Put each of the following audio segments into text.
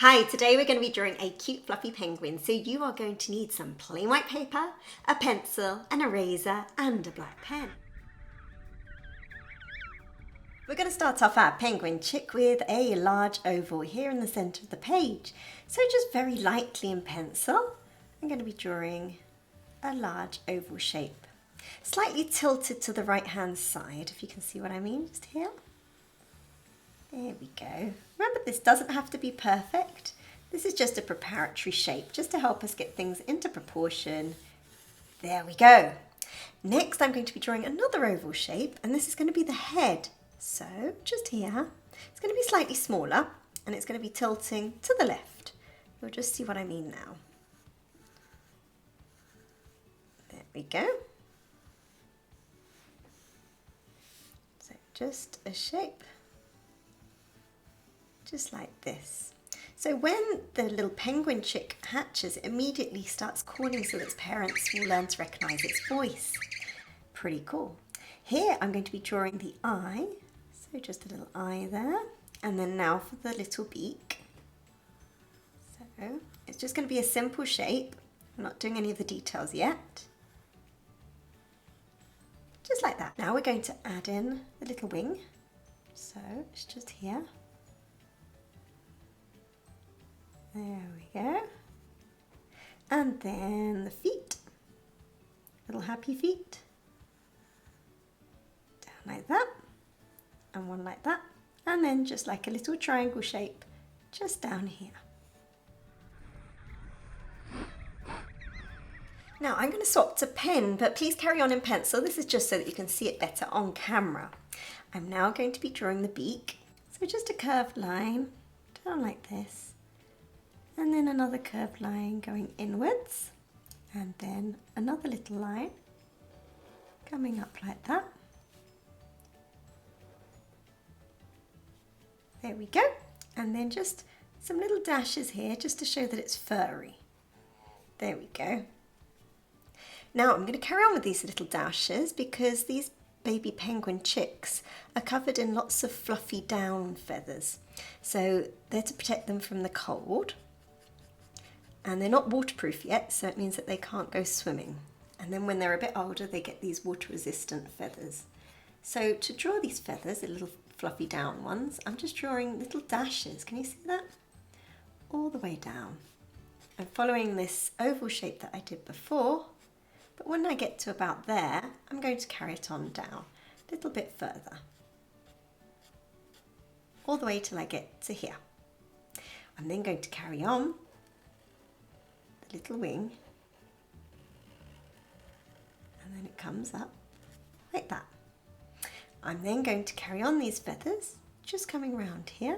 Hi, today we're going to be drawing a cute fluffy penguin, so you are going to need some plain white paper, a pencil, an eraser and a black pen. We're going to start off our penguin chick with a large oval here in the centre of the page. So just very lightly in pencil, I'm going to be drawing a large oval shape. Slightly tilted to the right hand side, if you can see what I mean, just here. There we go. Remember, this doesn't have to be perfect. This is just a preparatory shape, just to help us get things into proportion. There we go. Next, I'm going to be drawing another oval shape, and this is going to be the head. So, just here. It's going to be slightly smaller, and it's going to be tilting to the left. You'll just see what I mean now. There we go. So, just a shape. Just like this. So when the little penguin chick hatches, it immediately starts calling so that its parents will learn to recognise its voice. Pretty cool. Here I'm going to be drawing the eye. So just a little eye there. And then now for the little beak. So it's just going to be a simple shape. I'm not doing any of the details yet. Just like that. Now we're going to add in the little wing. So it's just here. There we go. And then the feet, little happy feet, down like that, and one like that, and then just like a little triangle shape just down here. Now I'm going to swap to pen, but please carry on in pencil. This is just so that you can see it better on camera. I'm now going to be drawing the beak. So just a curved line down like this. And then another curved line going inwards, and then another little line coming up like that. There we go. And then just some little dashes here just to show that it's furry. There we go. Now I'm going to carry on with these little dashes because these baby penguin chicks are covered in lots of fluffy down feathers. So they're to protect them from the cold. And they're not waterproof yet, so it means that they can't go swimming. And then when they're a bit older, they get these water-resistant feathers. So to draw these feathers, the little fluffy down ones, I'm just drawing little dashes. Can you see that? All the way down. I'm following this oval shape that I did before, but when I get to about there, I'm going to carry it on down a little bit further. All the way till I get to here. I'm then going to carry on little wing, and then it comes up like that. I'm then going to carry on these feathers, just coming round here.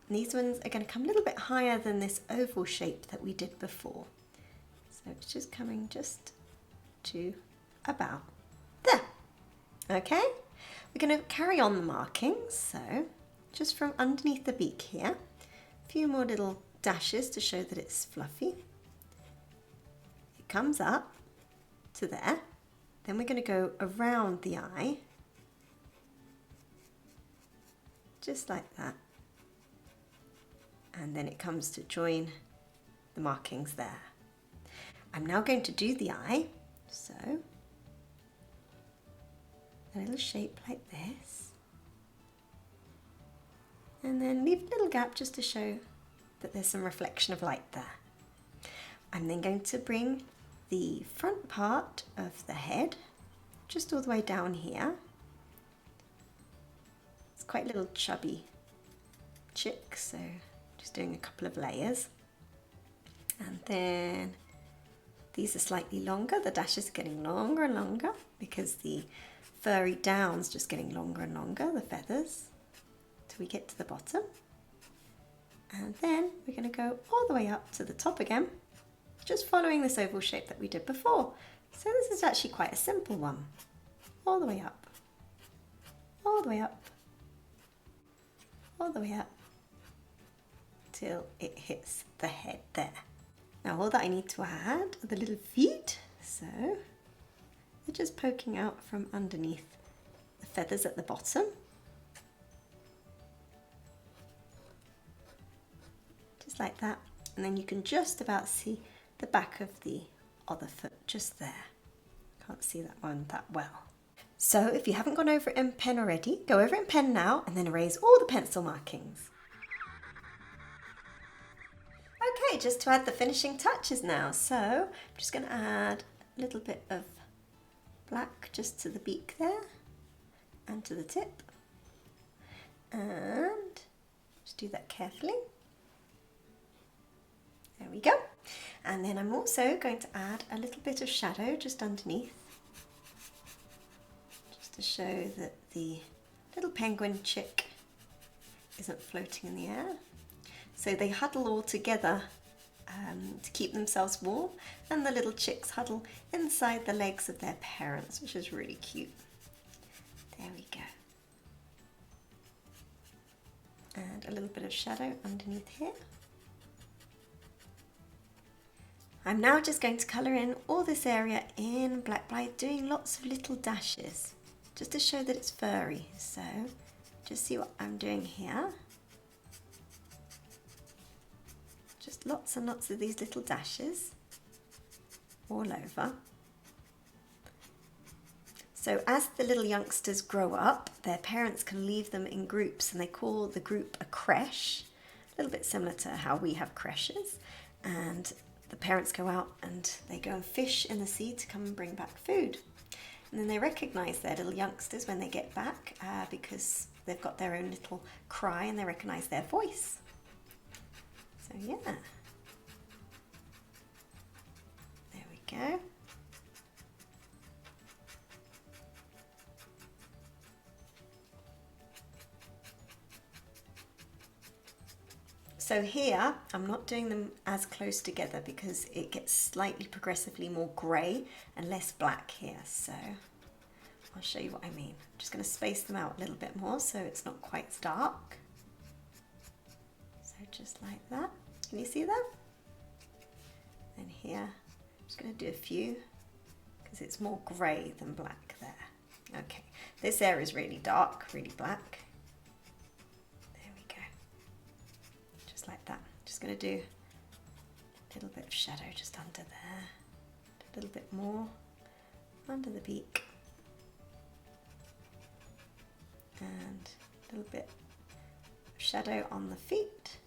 And these ones are going to come a little bit higher than this oval shape that we did before. So it's just coming just to about there. Okay, we're going to carry on the markings. So just from underneath the beak here, a few more little dashes to show that it's fluffy. It comes up to there. Then we're going to go around the eye, just like that. And then it comes to join the markings there. I'm now going to do the eye. So a little shape like this. And then leave a little gap just to show that there's some reflection of light there. I'm then going to bring the front part of the head just all the way down here. It's quite a little chubby chick, so just doing a couple of layers. And then these are slightly longer. The dashes are getting longer and longer because the furry down's just getting longer and longer, the feathers, till we get to the bottom. And then we're going to go all the way up to the top again, just following this oval shape that we did before. So this is actually quite a simple one. All the way up, all the way up, all the way up, till it hits the head there. Now all that I need to add are the little feet. So they're just poking out from underneath the feathers at the bottom. like that. And then you can just about see the back of the other foot just there. Can't see that one that well. So if you haven't gone over it in pen already, go over it in pen now and then erase all the pencil markings. Okay, just to add the finishing touches now. So I'm just going to add a little bit of black just to the beak there and to the tip. And just do that carefully. There we go. And then I'm also going to add a little bit of shadow just underneath, just to show that the little penguin chick isn't floating in the air. So they huddle all together to keep themselves warm, and the little chicks huddle inside the legs of their parents, which is really cute. There we go. And a little bit of shadow underneath here. I'm now just going to colour in all this area in black by doing lots of little dashes, just to show that it's furry. So just see what I'm doing here. Just lots and lots of these little dashes all over. So as the little youngsters grow up, their parents can leave them in groups, and they call the group a creche, a little bit similar to how we have creches. And the parents go out and they go and fish in the sea to come and bring back food. And then they recognise their little youngsters when they get back because they've got their own little cry and they recognise their voice. So yeah, there we go. So here, I'm not doing them as close together because it gets slightly progressively more grey and less black here. So I'll show you what I mean. I'm just going to space them out a little bit more so it's not quite as dark. So just like that. Can you see that? And here, I'm just going to do a few because it's more grey than black there. Okay, this area is really dark, really black. Like that. Just going to do a little bit of shadow just under there, a little bit more under the beak, and a little bit of shadow on the feet,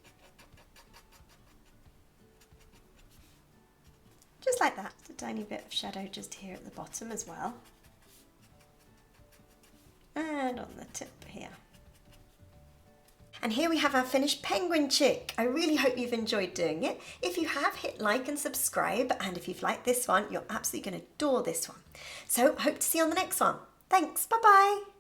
just like that. Just a tiny bit of shadow just here at the bottom as well, and on the tip here. And here we have our finished penguin chick. I really hope you've enjoyed doing it. If you have, hit like and subscribe. And if you've liked this one, you're absolutely going to adore this one. So hope to see you on the next one. Thanks. Bye-bye.